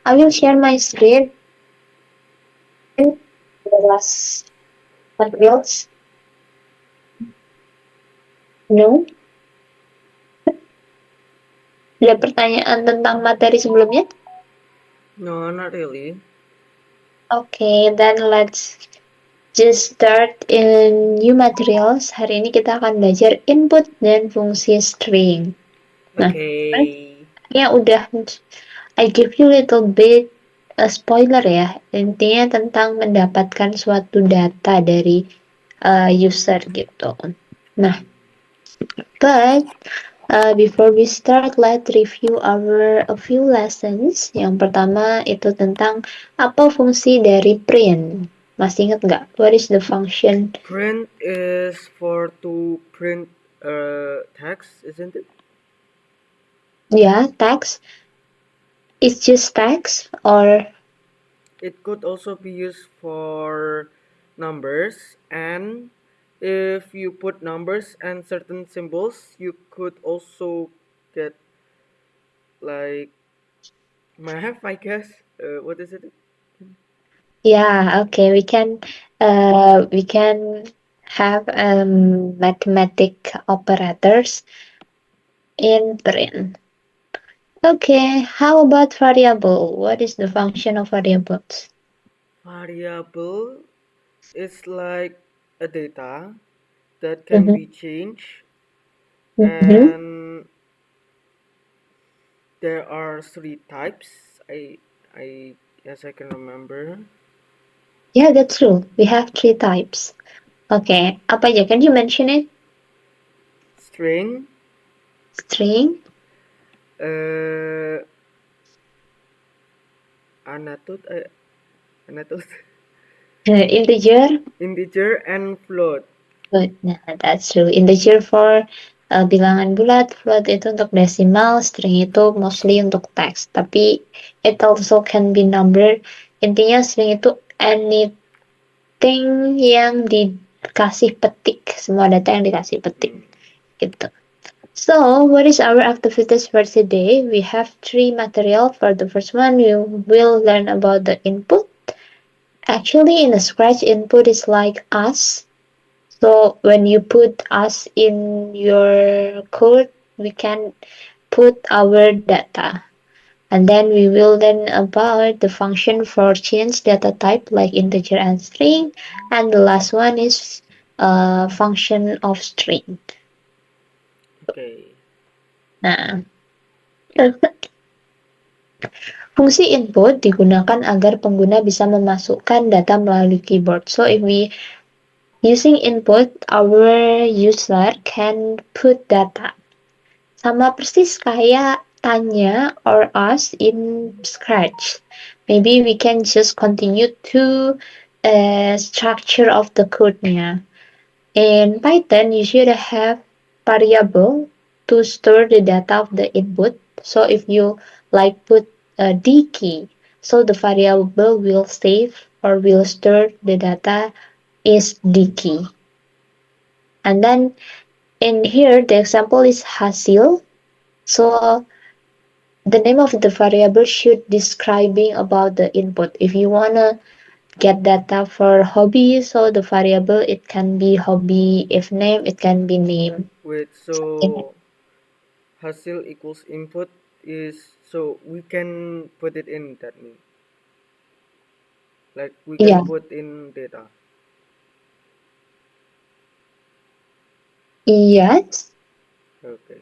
I will share my screen. The last materials. No, ada pertanyaan tentang materi sebelumnya? No, not really. Okay, then let's just start in new materials. Hari ini kita akan belajar input dan fungsi string. Nah, Okay. ya udah, I give you little bit a spoiler ya. Intinya tentang mendapatkan suatu data dari user gitu. Nah, but before we start, let's review a few lessons. Yang pertama itu tentang apa fungsi dari print. Masih ingat nggak? What is the function? Print is for to print text, isn't it? Yeah, text. It's just text or It could also be used for numbers, and if you put numbers and certain symbols, you could also get like math, I guess. What is it? yeah. Okay, we can have mathematic operators in print. Okay, how about variable? What is the function of variables? Variable is like a data that can be Mm-hmm. changed, Mm-hmm. and there are three types. I as I can remember. Yeah, that's true. We have three types. Okay, apa aja? Can you mention it? String, String, uh, anatut, anatut, integer. integer, and float. Good. Nah, that's true. Integer for bilangan bulat, float itu untuk desimal, string itu mostly untuk teks. Tapi it also can be number. Intinya string itu anything yang dikasih petik, semua data yang dikasih petik, Mm. gitu. So, what is our activities for today? We have three material. For the first one, we will learn about the input. Actually, in the Scratch, input is like us. So when you put us in your code, we can put our data. And then we will learn about the function for change data type like integer and string. And the last one is function of string. Okay. Nah, fungsi input digunakan agar pengguna bisa memasukkan data melalui keyboard. So if we using input, our user can put data. Sama persis kayak tanya or ask in Scratch. Maybe we can just continue to structure of the code-nya. In Python, you should have variable to store the data of the input. So if you like put a D key, so the variable will save or will store the data is D key. And then in here, the example is hasil. So the name of the variable should describing about the input. If you wanna get data for hobby, so the variable it can be hobby. If name, it can be name. Wait, Something. so hasil equals input is so we can put it in that mean like we can Yeah. put in data. Yes. Okay.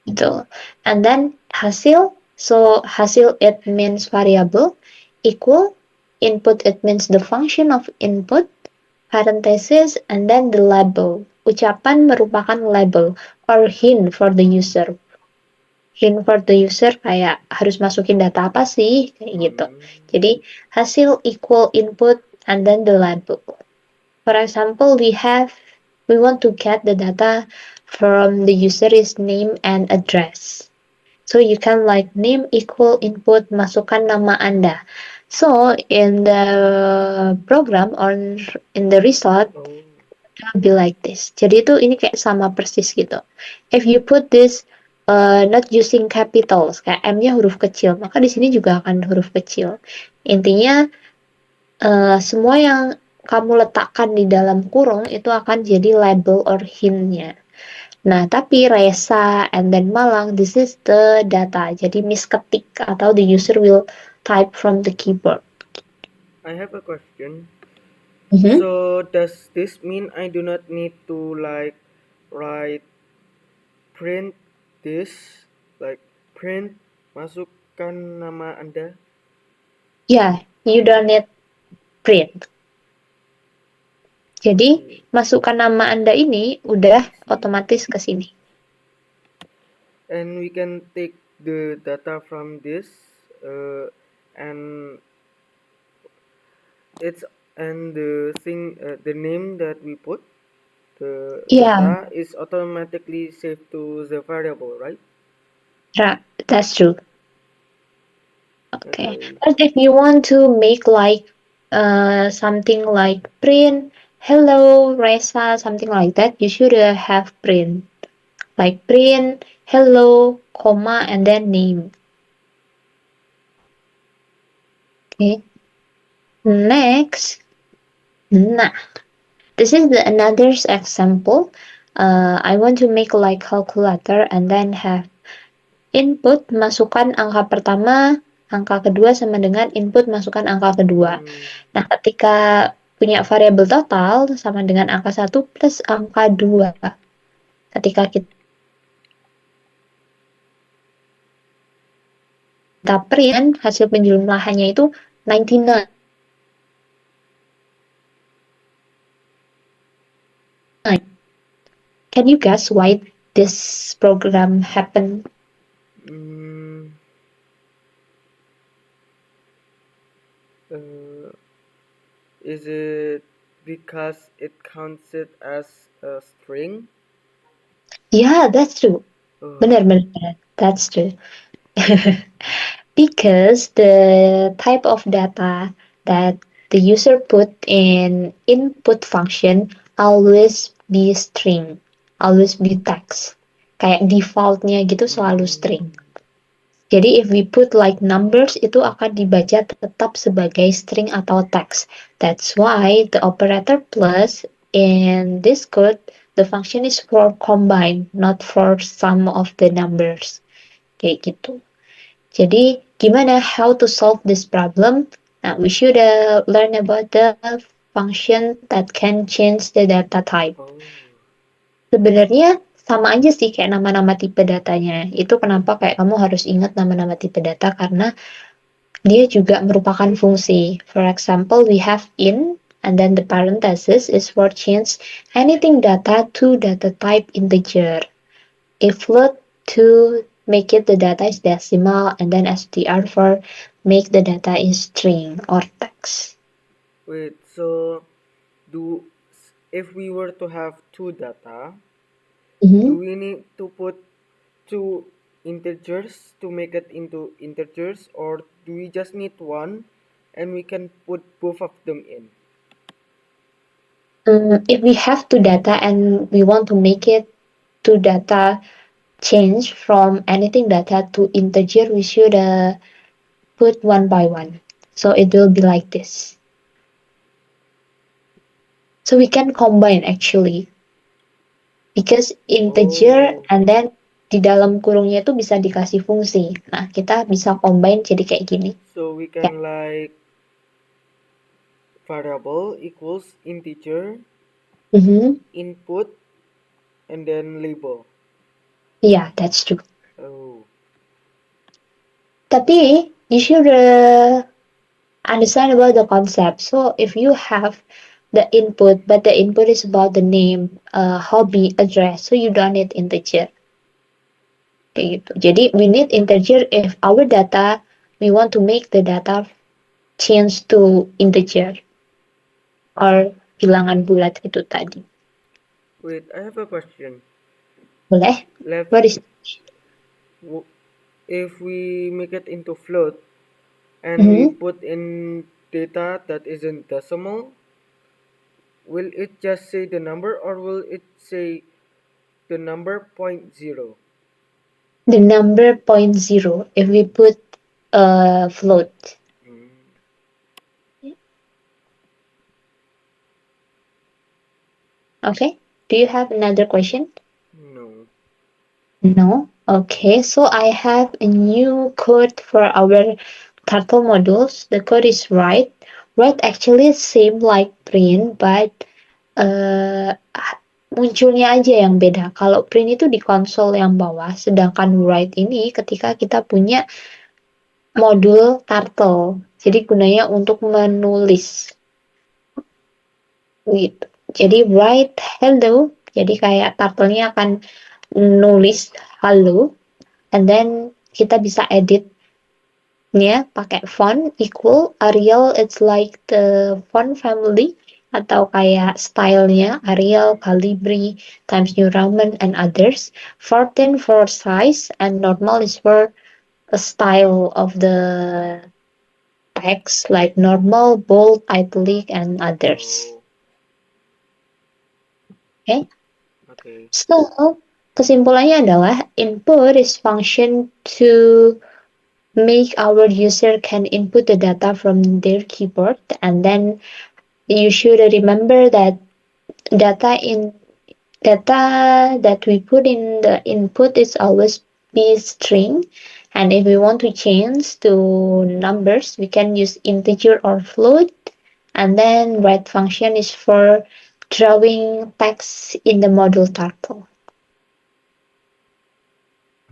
Gitu. And then hasil. So hasil it means variable. Equal input it means the function of input. Parenthesis and then the label. Ucapan merupakan label or hint for the user. Hint for the user kayak harus masukin data apa sih kayak gitu. Mm. Jadi hasil equal input and then the label. For example, we want to get the data from the user is name and address. So you can like name equal input masukkan nama Anda. So in the program or in the result Oh. it will be like this. Jadi itu ini kayak sama persis gitu. If you put this not using capitals, kayak M-nya huruf kecil, maka di sini juga akan huruf kecil. Intinya, semua yang kamu letakkan di dalam kurung itu akan jadi label or hint-nya. Nah, tapi Resa and then Malang, this is the data. Jadi misketik atau the user will type from the keyboard. I have a question. Mhm. So does this mean I do not need to like write print this, like print masukkan nama Anda? Yeah, you don't need print. Jadi, Okay, masukkan nama Anda ini udah I see. otomatis ke sini. And we can take the data from this, and it's and the thing, the name that we put, the Yeah, data is automatically saved to the variable, right? that's true. Okay. Okay. But if you want to make like something like print, hello, Reza, something like that, you should have print. Like print, hello, comma, and then name. Okay. Next. Nah, this is another example. I want to make like calculator and then have input masukkan angka pertama, angka kedua sama dengan input masukkan angka kedua. Hmm. Nah, ketika punya variabel total sama dengan angka 1 plus angka 2. Ketika kita print, hasil penjumlahannya itu 99. Can you guess why this program happened? Mm, uh, is it because it counts it as a string? Yeah, that's true. Oh, Benar, benar, benar. That's true. Because the type of data that the user put in input function always be string, always be text. Kayak defaultnya gitu selalu string. mm, Jadi if we put like numbers itu akan dibaca tetap sebagai string atau text. That's why the operator plus in this code, the function is for combine, not for sum of the numbers. Kayak gitu. Jadi, gimana how to solve this problem? Nah, we should learn about the function that can change the data type. oh, Sebenarnya sama aja sih kayak nama-nama tipe datanya. Itu kenapa kayak kamu harus ingat nama-nama tipe data karena dia juga merupakan fungsi. For example, we have in and then the parenthesis is for change anything data to data type integer. If float to make it the data is decimal and then str for make the data is string or text. wait. So, do if we were to have two data, do Mhm. we need to put two integers to make it into integers, or do we just need one, and we can put both of them in? If we have two data and we want to make it to data change from anything data to integer, we should put one by one. So it will be like this. So we can combine actually because integer Oh, and then di dalam kurungnya itu bisa dikasih fungsi. Nah, kita bisa combine jadi kayak gini. so we Ya. can like variable equals integer Mhm. input and then label. Yeah, that's true. Oh, Tapi you should understand about the concept. So if you have the input, but the input is about the name, hobby, address, so you don't need integer. Kayak gitu. Jadi we need integer if our data we want to make the data change to integer or bilangan bulat itu tadi. wait, I have a question. Boleh? Let's What is w- if we make it into float and we Mhm. put in data that isn't decimal, will it just say the number or will it say the number point zero? The number 0 if we put a float. Mm, Okay. Do you have another question? no. No. Okay. So I have a new code for our turtle modules. The code is write. Write actually same like print, but uh, munculnya aja yang beda. Kalau print itu di konsol yang bawah, sedangkan write ini ketika kita punya modul turtle. Jadi gunanya untuk menulis. Gitu. Jadi write hello. Jadi kayak turtle-nya akan nulis halo, and then kita bisa edit-nya pakai font equal Arial. It's like the font family atau kayak stylenya Arial, Calibri, Times New Roman, and others. 14 for size, and normal is for a style of the text like normal, bold, italic, and others. Oh, Okay. okay. So, kesimpulannya adalah input is function to make our user can input the data from their keyboard, and then you should remember that data in data that we put in the input is always be string, and if we want to change to numbers we can use integer or float, and then write function is for drawing text in the module turtle.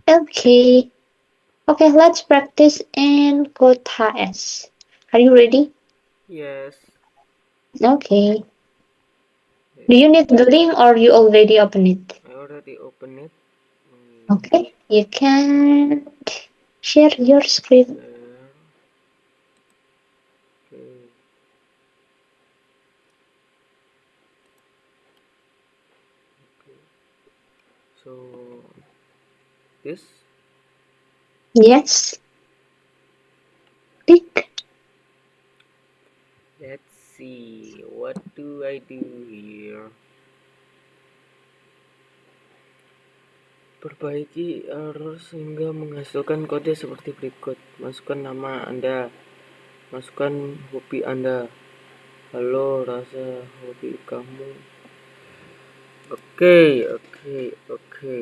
Okay. Okay, let's practice in code HS. Are you ready? Yes. Okay. Wait, Do you need the link or you already open it? I already opened it. Wait, Okay, you can share your screen. share. Okay. Okay. So this. Yes, click. Let's see. What do I do here? Perbaiki error sehingga menghasilkan kode seperti berikut. Masukkan nama Anda. Masukkan hobi Anda. Halo, rasa hobi kamu. Oke, oke, oke.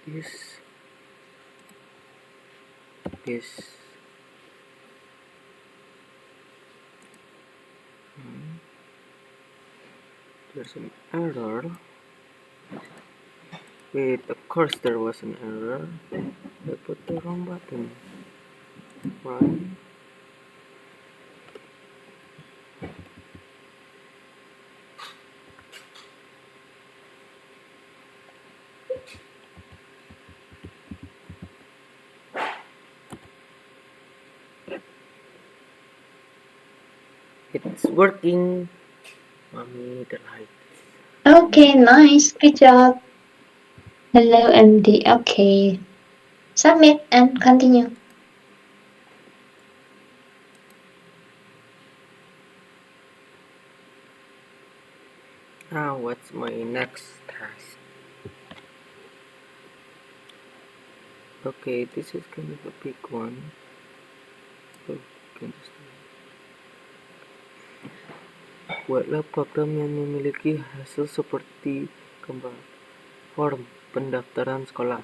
This. This. There's an error. Wait, of course there was an error. I put the wrong button. Right? It's working. Mommy, the light. Okay, nice. Good job. Hello, MD. Okay. Submit and continue. Now, what's my next task? Okay, this is kind of a big one. So, can just buatlah program yang memiliki hasil seperti gambar. Form pendaftaran sekolah.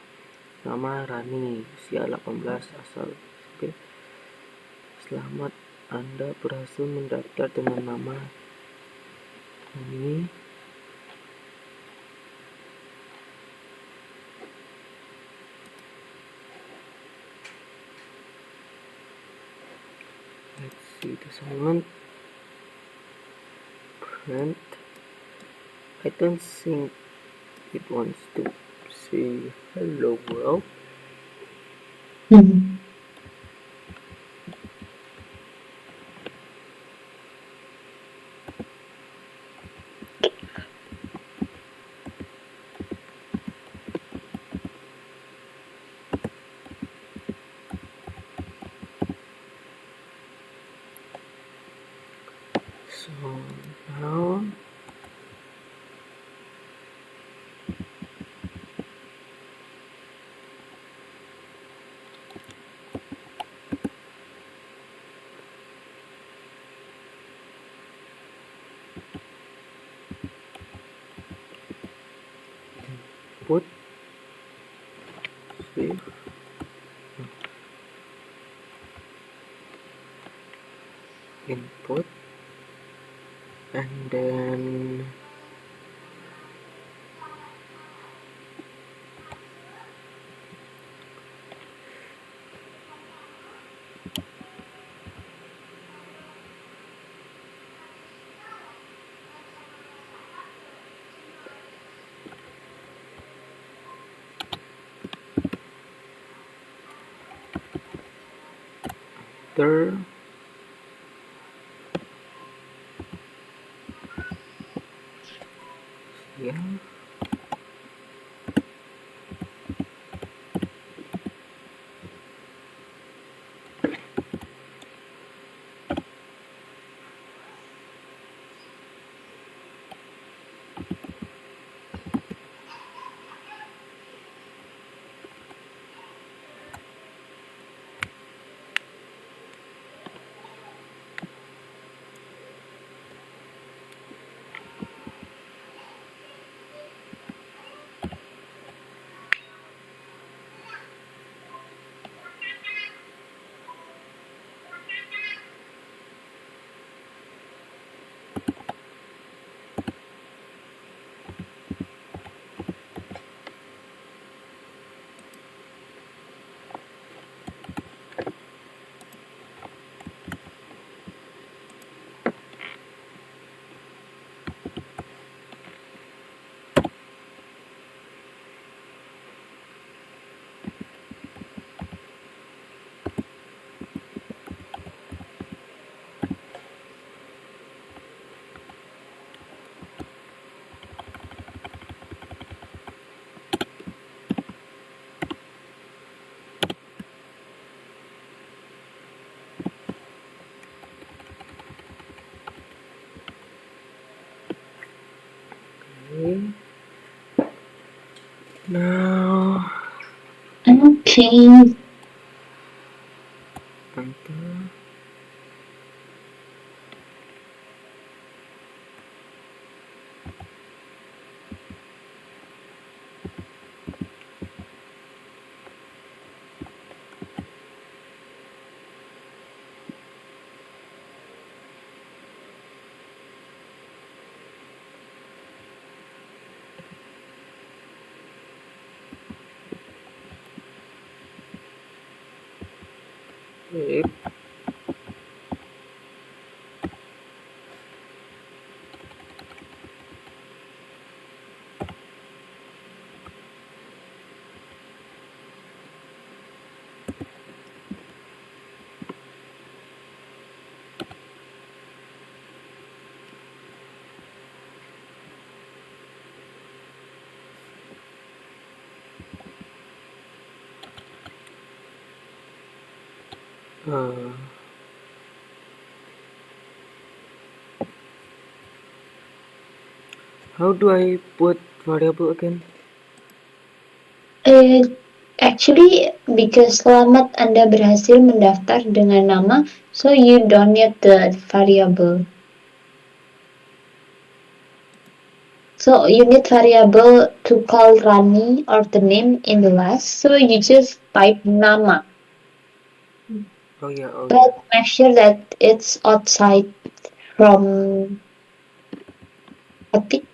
Nama Rani, usia 18, asal SP. Selamat, Anda berhasil mendaftar dengan nama Rani. Let's see the assignment. Print. I don't think it wants to say hello world. Hmm. So now put save input and then enter. Yeah. Okay. Now Okay. enter. Save. Uh, how do I put variable again? Eh, actually, because selamat Anda berhasil mendaftar dengan nama, so you don't need the variable. So you need variable to call Rani or the name in the last. So you just type nama, Oh yeah, oh yeah. but make sure that it's outside from ketik.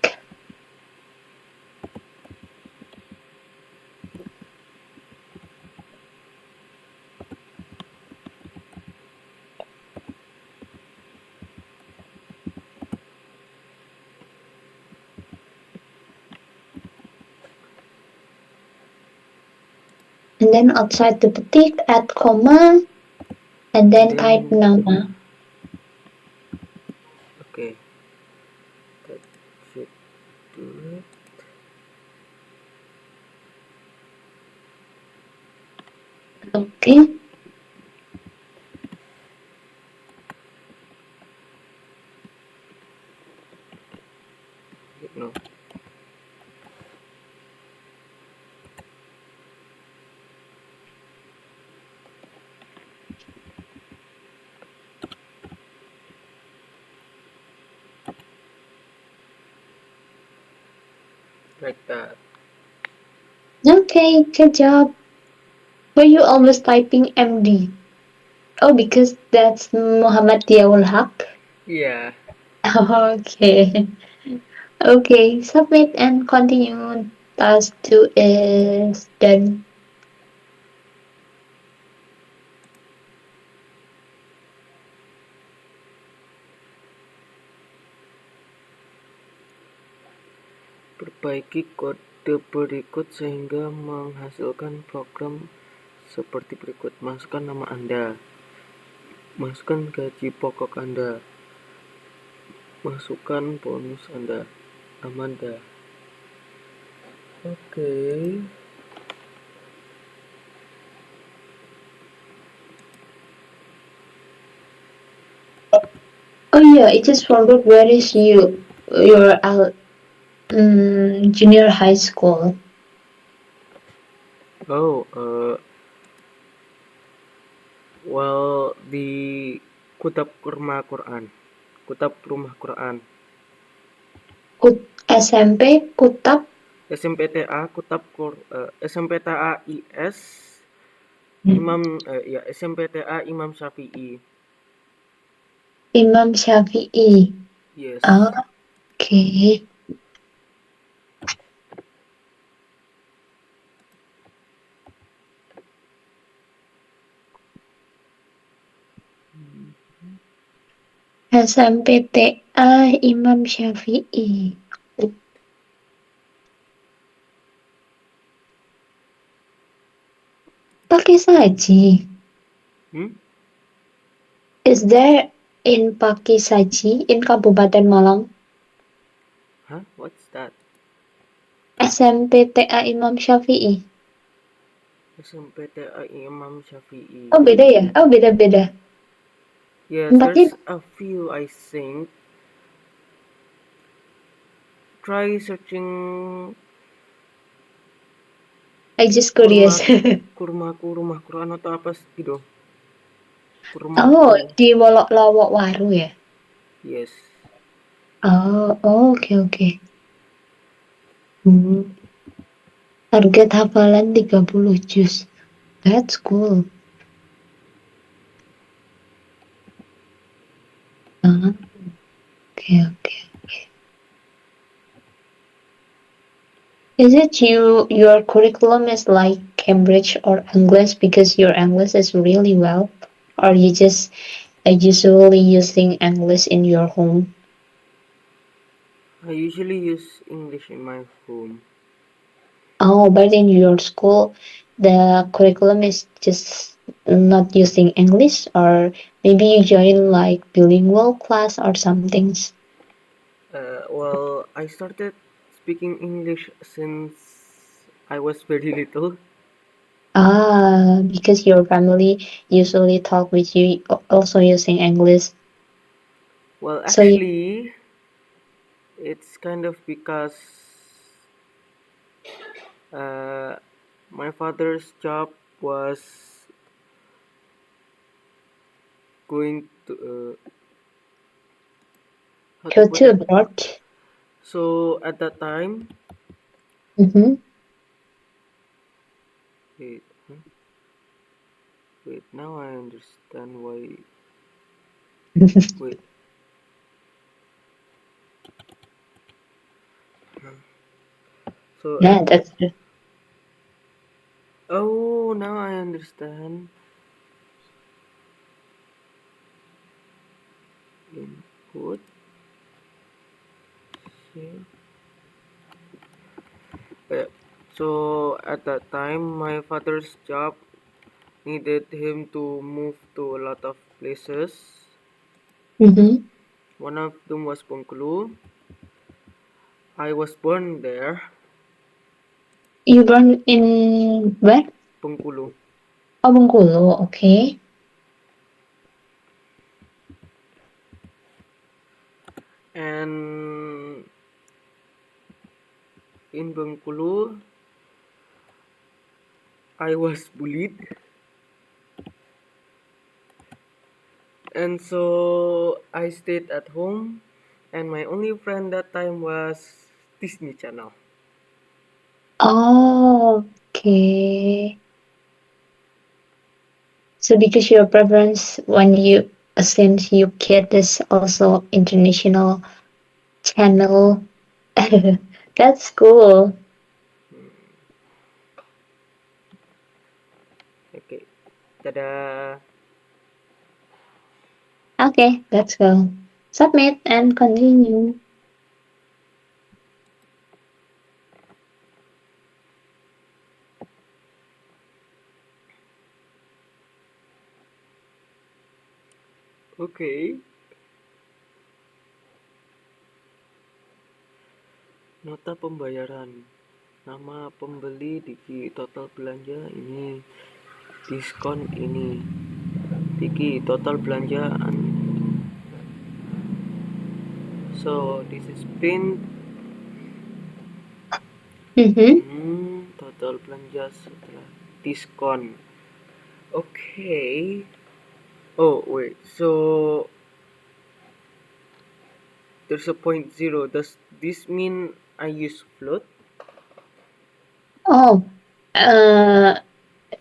And then outside the petik, add comma, and and then type then nama. okay, that should do it. Okay. No, like that. Okay, good job. Were you always typing MD? Oh, because that's Muhammad Diaul Haq. Yeah. Okay. Okay, submit and continue. Task 2 is done. Perbaiki kode berikut sehingga menghasilkan program seperti berikut. Masukkan nama Anda. Masukkan gaji pokok Anda. Masukkan bonus Anda. Amanda. Oke. Oh yeah, I just forgot where is your junior high school. Oh, well, di Kutab Rumah Quran. Kutab Rumah Quran. SMP Kutap SMPTA Kutab SMPTA IS Imam ya SMPTA Imam Syafi'i. Imam Syafi'i. Yes. Okay. SMPTA Imam Syafi'i. Pakai saji. Hmm? Is there in Pakai Saji in Kabupaten Malang? Huh? What's that? SMPTA Imam Syafi'i. SMPTA Imam Syafi'i. Oh beda ya? Oh beda-beda. Yes, Tempatnya there's a few I think. Try searching I just kurma curious. kurmaku rumah Quran atau apa gitu. Oh, Kurmaku. di Wolok Lowok Waru ya? Yes. Oh, oke oke. Hmm. Target hafalan 30 juz. That's cool. Ah, oke oke. Is it your curriculum is like Cambridge or English because your English is really well, or you just usually using English in your home? I usually use English in my home. Oh, but in your school, the curriculum is just not using English, or maybe you join like bilingual class or something. Well, I started speaking English since I was very little. Ah, because your family usually talk with you also using English. Well, So you, actually, it's kind of because uh, my father's job was going to how to go put to it. abroad. So at that time, Mm-hmm. wait, huh? Wait. Now I understand why. Wait. So Yeah, that's true. oh, now I understand. Input. Share. Yeah. So at that time, my father's job needed him to move to a lot of places. Mm-hmm. One of them was Bengkulu. I was born there, You born in where? Bengkulu. Oh, Bengkulu. Okay. And in Bengkulu, I was bullied. And so I stayed at home, and my only friend that time was Disney Channel. Oh, okay. So because your preference when you since you kid is also international channel. That's cool. Okay, tada. Okay, let's go. Submit and continue. Okay, nota pembayaran. Nama pembeli Diki, total belanja ini, diskon ini. Diki, total belanjaan. So this is print. Mm-hmm. Total belanja setelah diskon. Okay. Oh wait, so there's a point zero. Does this mean I use float? Oh, uh,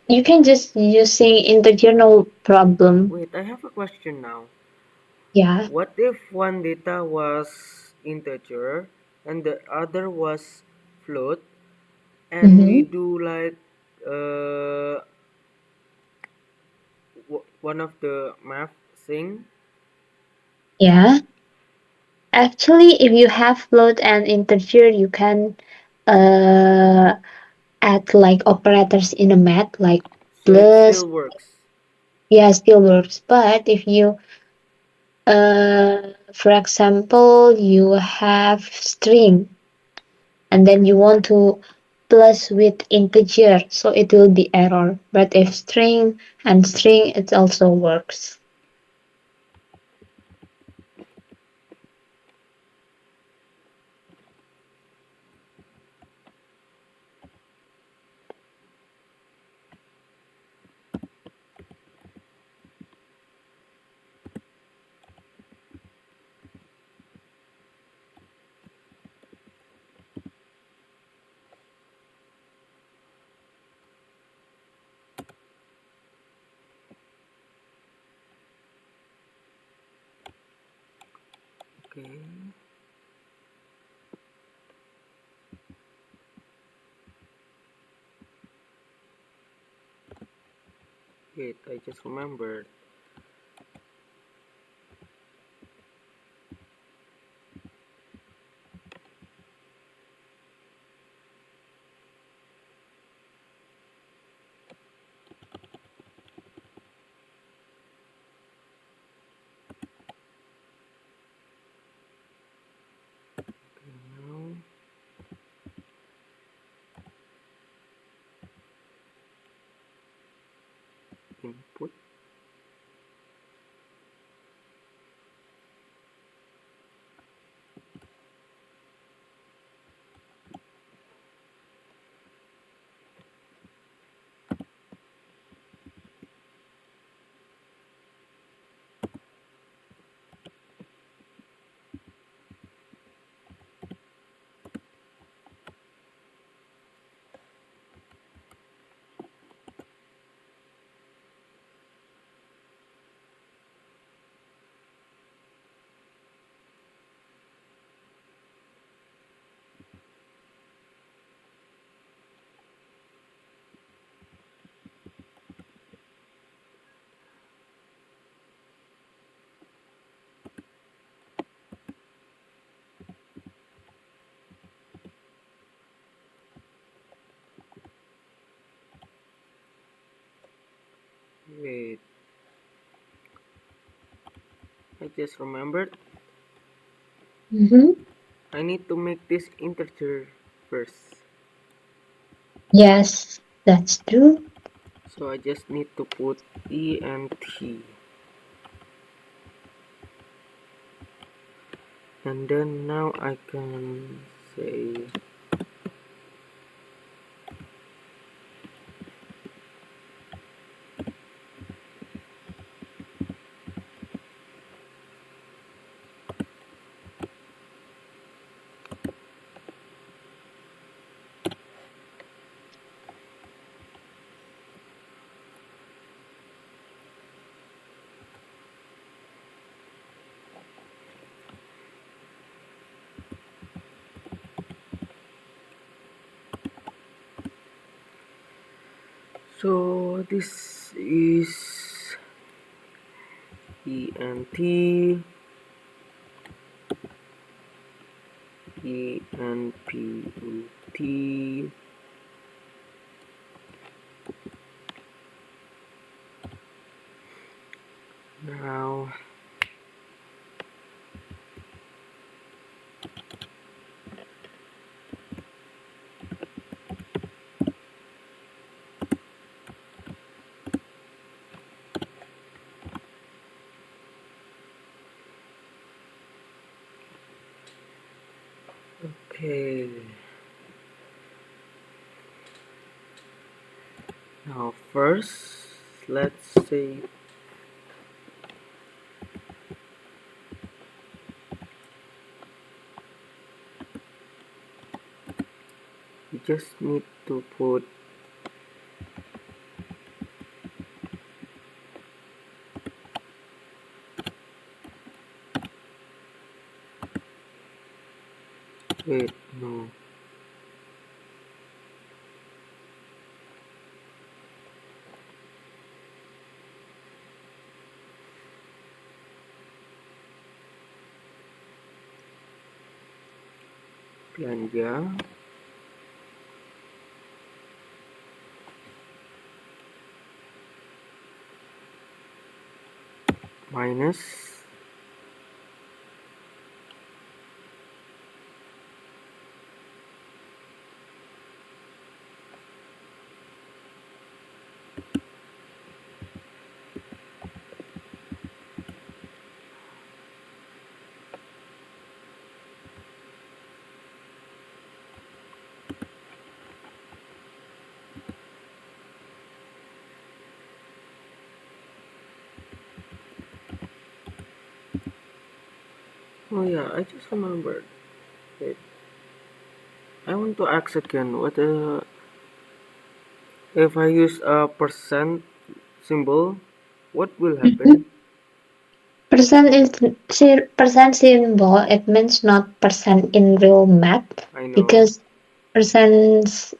you can just using internal problem. Wait, I have a question now. Yeah. What if one data was integer and the other was float, and we Mm-hmm. do like uh, one of the math thing? Yeah. Actually, if you have float and integer, you can uh add like operators in a math like So it plus. still works. Yeah, still works. But if you for example, you have string and then you want to plus with integer, so it will be error. But if string and string, it also works. Okay. Wait, I just remembered. Now input. I just remembered. Mm-hmm. I need to make this integer first. Yes, that's true. So I just need to put E and T. And then now I can say so this is E and T, E and P U T. Now okay. Now first let's say you just need to put wait no belanja minus oh yeah I just remembered. Wait, I want to ask again what if I use a percent symbol, what will Mhm. happen? Percent is percent symbol. It means not percent in real math I know. because percents.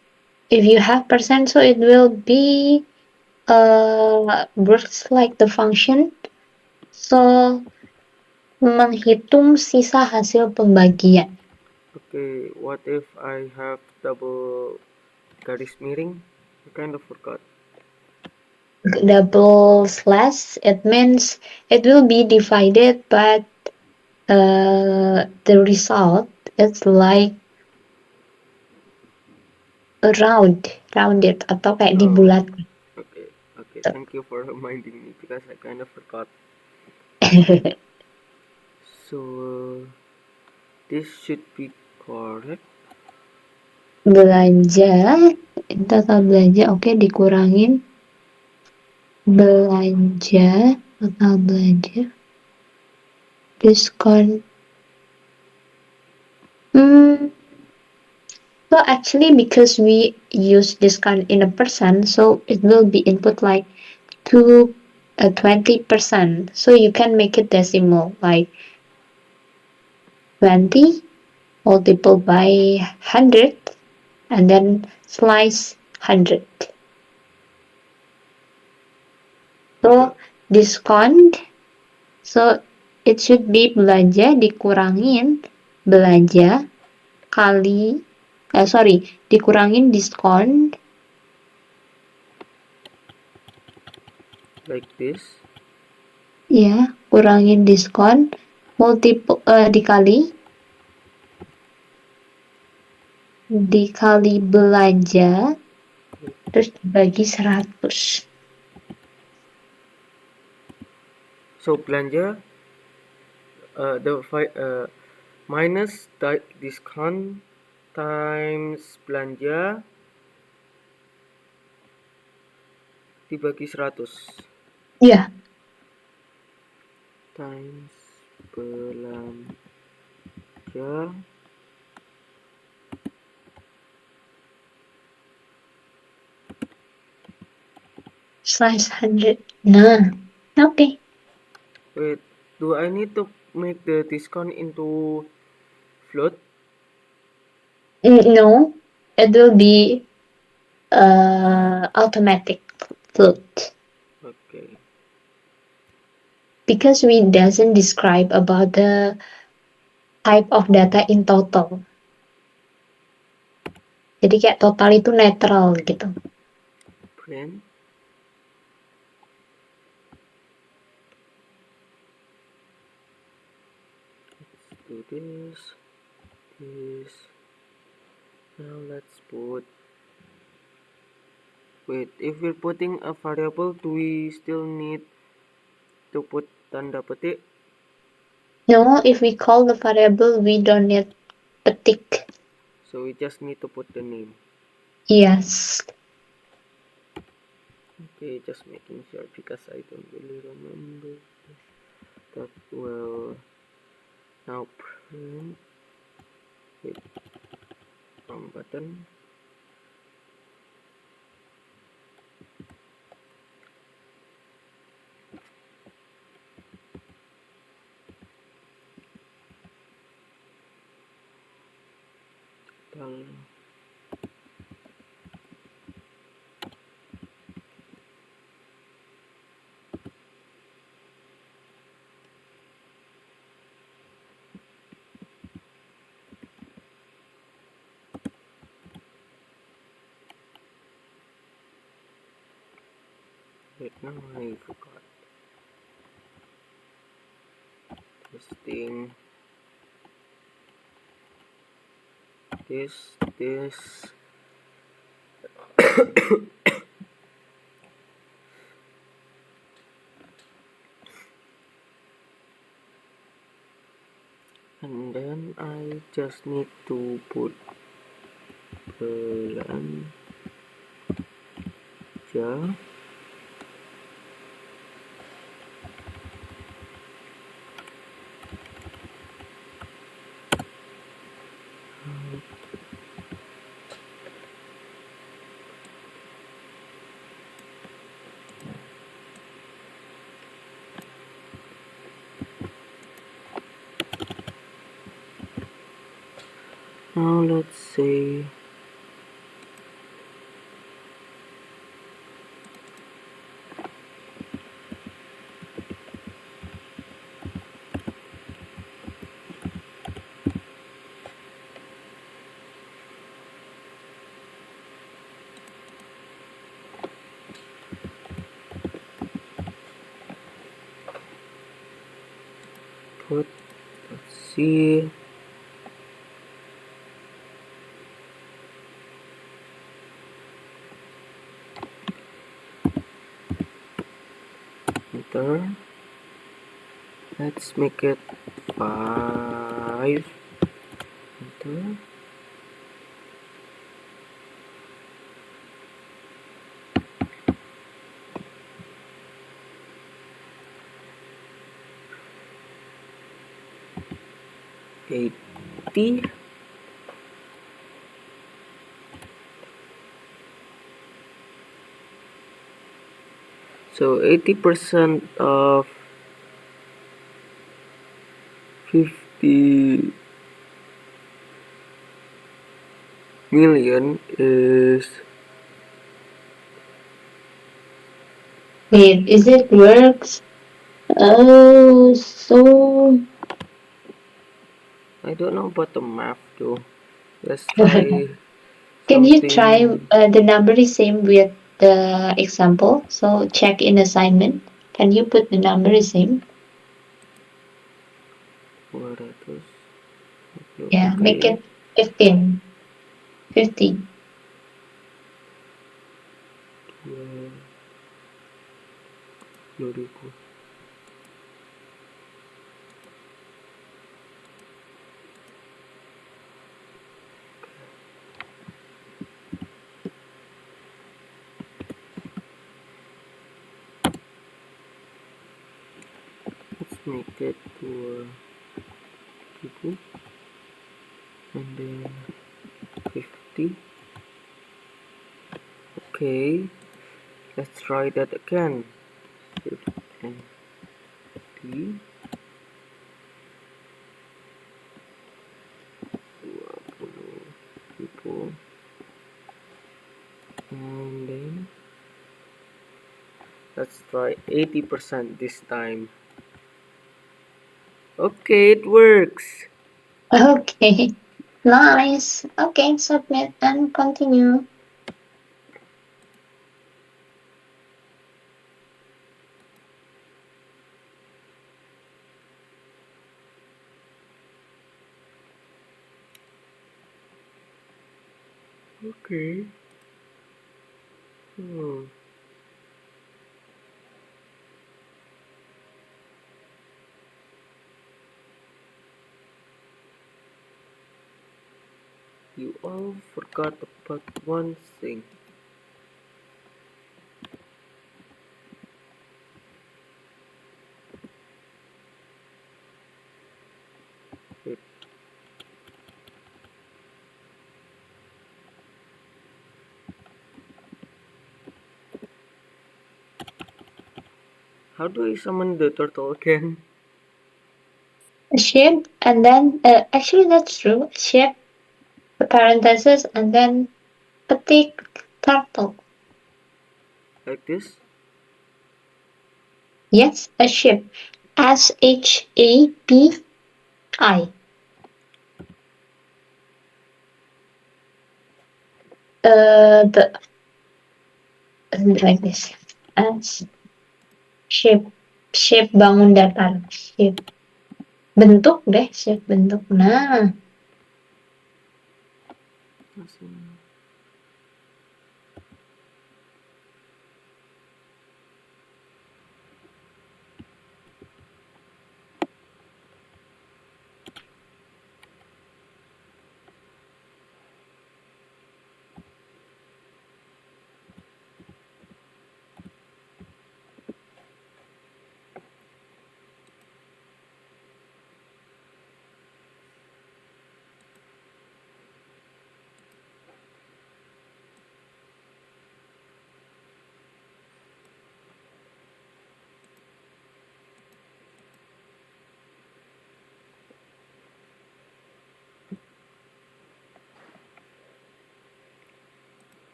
If you have percent, so it will be works like the function. So menghitung sisa hasil pembagian. Okay, what if I have double garis miring? I kind of forgot. Double slash. It means it will be divided, but the result is like rounded atau kayak Oh, dibulatkan. okay. Okay, thank you for reminding me because I kind of forgot. So, this should be correct. Belanja, total belanja, oke dikurangin belanja, total belanja, diskon. Hmm, so actually because we use discount in a percent, so it will be input like to 20%. So you can make it decimal like 20 multiplied by 100 and then slice 100. Okay. So discount, so it should be belanja dikurangin belanja kali dikurangin diskon Like this. ya kurangin diskon, dikali belanja, terus dibagi 100. So belanja minus discount times belanja dibagi 100 Iya. times belanja Slash 100. Nah, okay. Wait, do I need to make the discount into float? No, it will be automatic float. Okay. Because we doesn't describe about the type of data in total. Jadi kayak total itu netral gitu. Print. Let's do this. Now let's put. Wait, if we're putting a variable, do we still need to put tanda petik? No, if we call the variable, we don't need petik. So we just need to put the name. Yes. Okay, just making sure because I don't really remember that well. Now print. Wait, wrong button. Wait, now I forgot. Testing. This. And then I just need to put belanja. Now let's say put, let's see, enter. Let's make it 5. Enter. $80. So 80% of 50 million is. Wait, is it works? Oh, so. I don't know about the math though. Let's try Can you try something. the number is same with the example? So check in assignment. Can you put the number is same? 200. Yeah, make Okay. it 15, 50. 20.000. Let's make it to 2 and then 50. Okay, let's try that again. Shift and D. 20 people. And then let's try 80% this time. Okay, it works. Okay, nice. Okay, submit and continue. Okay. Hmm. You all forgot about one thing. Wait, how do I summon the turtle again? A ship and then, actually, that's true. A ship, a parenthesis, and then a thick turtle. Like this? Yes, a ship. SHAPI. The like this. As shape, shape bangun datar. Shape. Bentuk deh, shape bentuk. Nah,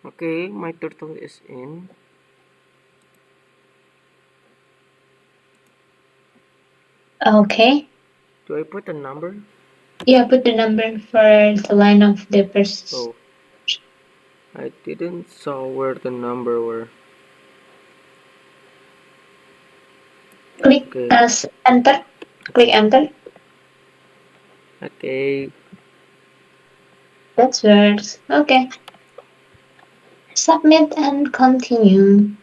Okay, my turtle is in. okay. Do I put a number? Yeah, put the number for the line of the person. Oh, I didn't saw where the number were. Click Okay, as enter. Click enter. okay. That's works. Okay. Submit and continue.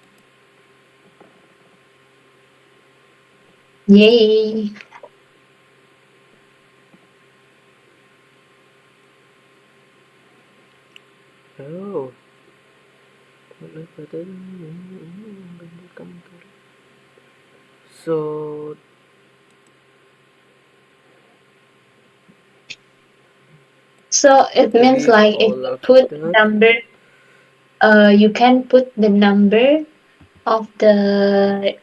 Yay. Oh. So So it means delete like if all you of put that. number, you can put the number of the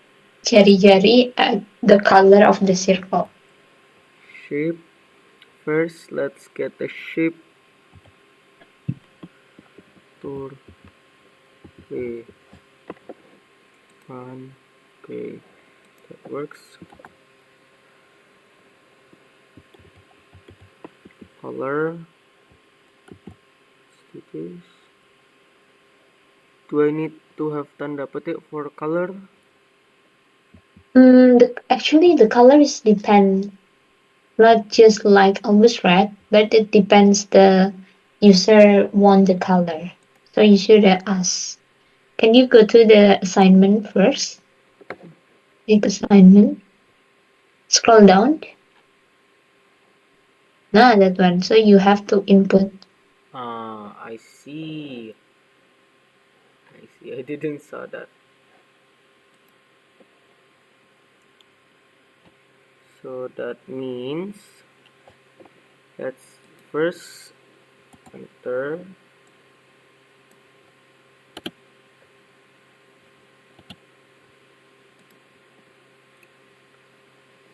jari-jari at the color of the circle. Shape. First, let's get the shape tool. Okay. One. Okay, that works. Color stickers. Do I need to have tanda petik for color? Actually, the colors depend, not just like always red, but it depends the user want the color. So you should ask. Can you go to the assignment first? Take assignment. Scroll down. No, that one. So you have to input. I see. I didn't saw that. So that means let's first enter.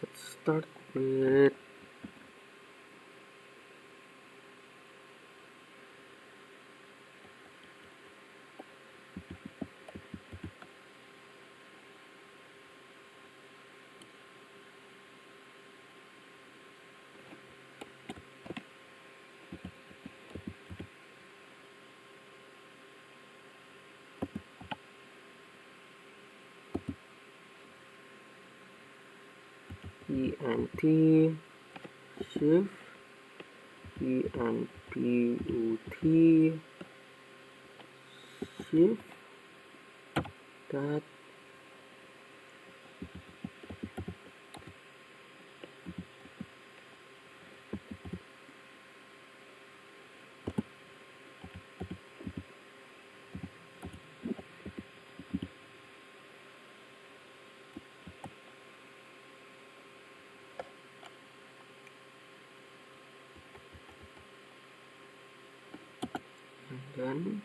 Let's start with ENT shift ENPUT shift that. And then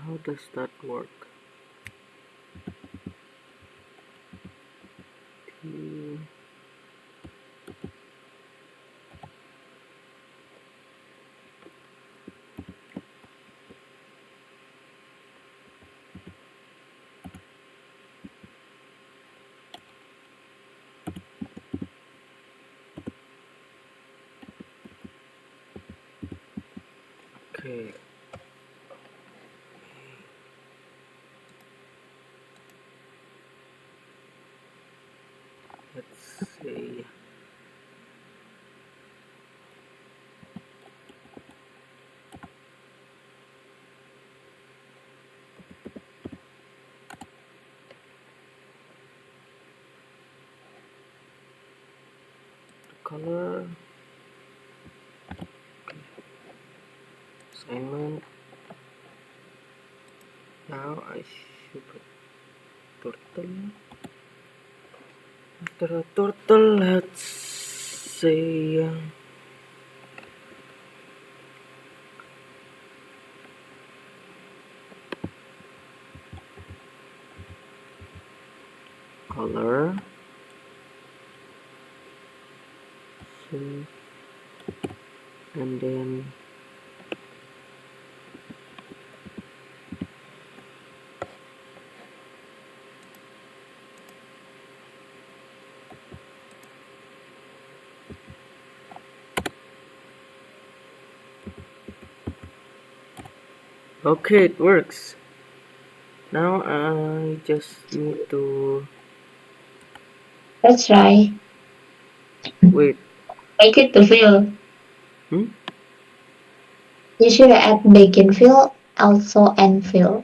how does that work? T okay. Let's say color assignment. Now I should put turtle. After a turtle, let's say color shift and then okay, it works. Now I just need to Let's try. wait. Make it to fill. Hmm? You should add begin fill, also end fill.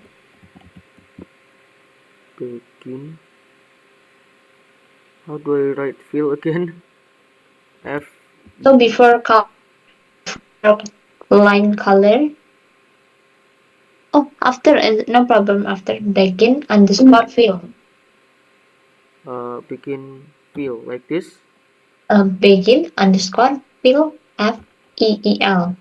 Begin. How do I write fill again? F So E. before line color. Oh, after no problem. After begin underscore fill. Begin fill like this. Begin underscore fill FEEL.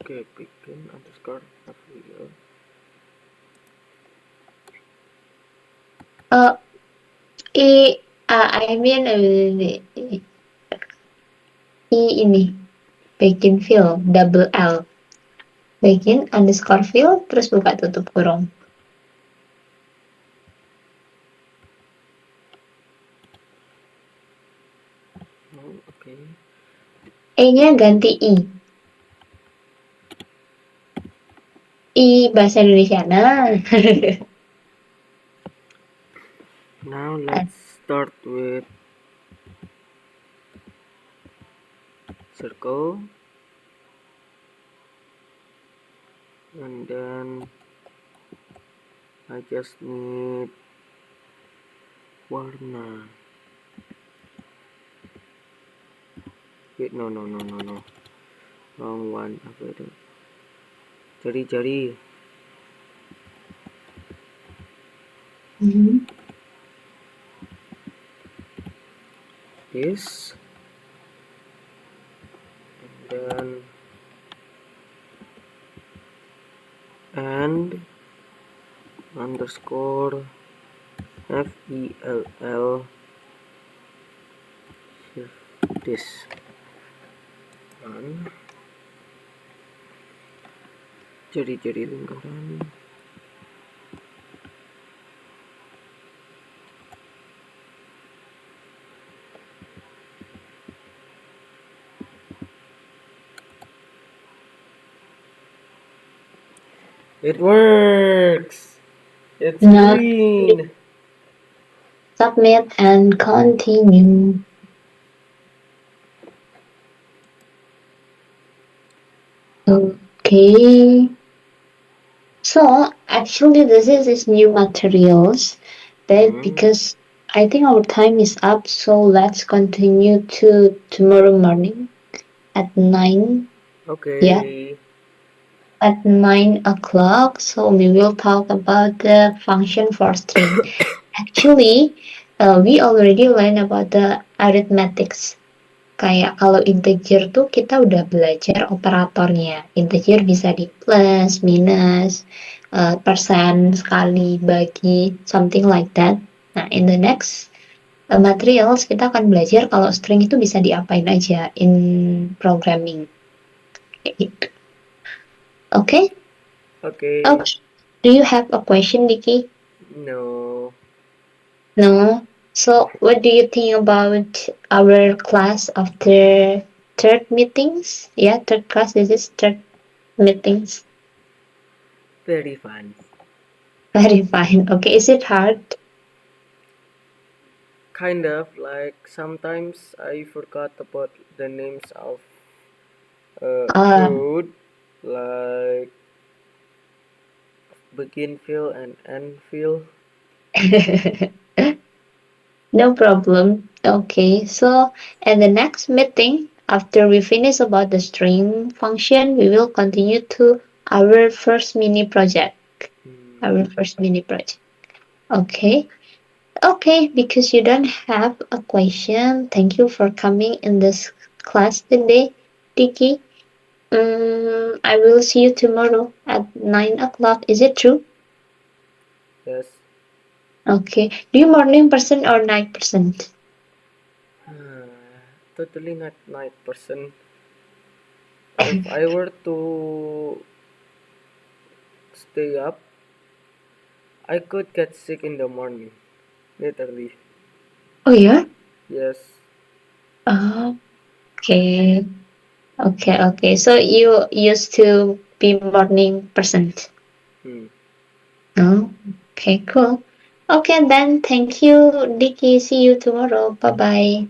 Okay, begin underscore FVL. Uh, I mean, ini, bikin fill, double L. Bikin underscore fill, terus buka tutup kurung. Oh, okay. E-nya ganti I. I bahasa Indonesia. Nah. Now let's start with circle, and then I just need warna. Wait, no, wrong one. Apa itu? Jari-jari. Mhm. This, and then and underscore FELL shift this one. Jari-jari lingkaran. It works! It's Nah, green! submit and continue. Okay. So actually this is new materials that Hmm. because I think our time is up, so let's continue to tomorrow morning at 9. Yeah, Okay. at 9 o'clock. So we will talk about the function for string. Actually, we already learn about the arithmetics. Kayak kalau integer tuh kita udah belajar operatornya. Integer bisa di plus, minus, persen, sekali, bagi, something like that. Nah, in the next materials kita akan belajar kalau string itu bisa diapain aja in programming. Kayak gitu. Okay? Oh, Okay. do you have a question, Diki? No. No. So, what do you think about our class after third meetings? Yeah, third class. This is third meetings. Very fun. Very fine. Okay, is it hard? Kind of like sometimes I forgot about the names of Uh, code like begin fill and end fill. no problem. Okay, so at the next meeting, after we finish about the string function, we will continue to our first mini project. Hmm. Our first mini project. Okay. Okay, because you don't have a question, thank you for coming in this class today, Tiki. I will see you tomorrow at 9 o'clock. Is it true? Yes. Okay. Do you morning person or night person? Totally not night person. If I were to stay up, I could get sick in the morning. Literally. Oh yeah. Yes. Oh, okay. Okay. Okay. So you used to be morning person. Hmm. Oh. Okay. Cool. Okay then. Thank you, Dicky. See you tomorrow. Bye bye.